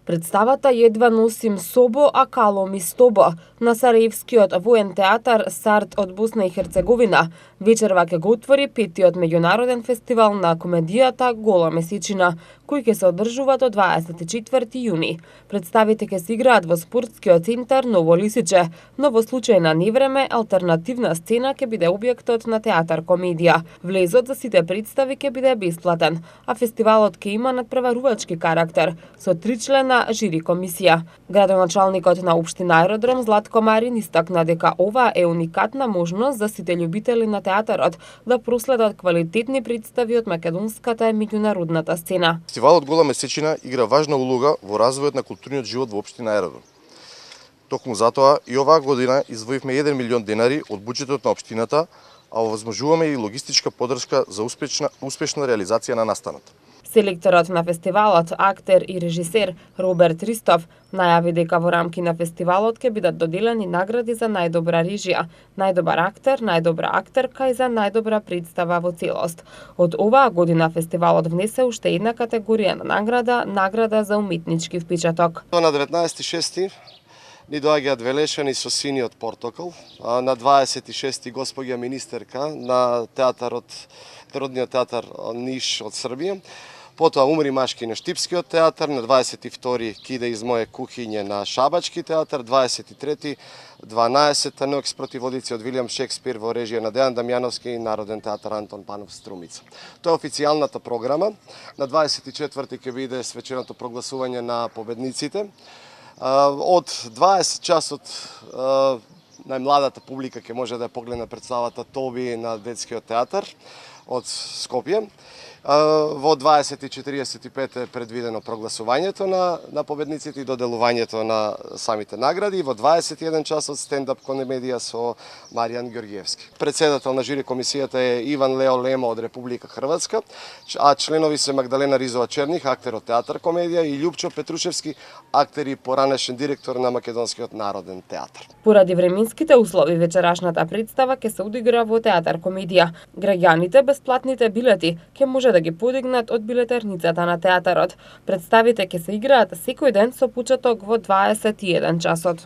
Представата едва носим собо, а каломи стобо на Сараевскиот воен театар Сард од Босна и Херцеговина. Вечерва ќе го отвори петиот меѓународен фестивал на комедијата Гола месечина, кој ќе се одржува до 24 јуни. Представите ќе се играат во спортскиот центар Ново Лисиче, но во случај на невреме алтернативна сцена ќе биде објектот на театар комедија. Влезот за сите представи ќе биде бесплатен, а фестивалот ќе има надпреварувачки карактер со 3-члена жири комисија. Градоначалникот на општина Аеродром Златко Марин истакна дека ова е уникатна можност за сите љубители на театарот да проследат квалитетни представи од македонската и меѓународната сцена. Фестивалот Гола месечина игра важна улога во развојот на културниот живот во општина Аеродром. Токму затоа и оваа година издвоивме 1 милион денари од буџетот на општината, а овозможуваме и логистичка поддршка за успешна реализација на настаната. Селекторот на фестивалот, актер и режисер Роберт Ристов, најави дека во рамки на фестивалот ќе бидат доделени награди за најдобра режија, најдобар актер, најдобра актерка и за најдобра представа во целост. Од оваа година фестивалот внесе уште една категорија на награда за уметнички впечаток. На 19.6 ни доаѓаат велешани со синиот портокал, на 26 госпоѓа министерка на театарот, Народниот театар Ниш од Србија. Потоа умри машки на Штипскиот театар, на 22 киде из моје кухиње на Шабачки театар, 23 12 Нокс против водици од Вилијам Шекспир во режија на Дејан Дамјановски и Народен театар Антон Панов Струмица. Тоа е официјалната програма. На 24 ќе биде свеченото прогласување на победниците. Од 20 часот најмладата публика ќе може да погледне представата Тоби на детскиот театар од Скопје. Во 20:45 е предвидено прогласувањето на победниците и доделувањето на самите награди. Во 21 часот стендап комедија со Маријан Ѓорѓиевски. Председател на жири комисијата е Иван Лео Лемо од Република Хрватска, а членови се Магдалена Ризова Черних, актер од театар комедија, и Љупчо Петрушевски, актер и поранешен директор на Македонскиот народен театар. Поради временските услови вечерашната представа ќе се одигра во театар комедија. Граѓаните бесплатните билети ќе може да ги подигнат од билетерницата на театарот. Представите ќе се играат секој ден со почеток во 21 часот.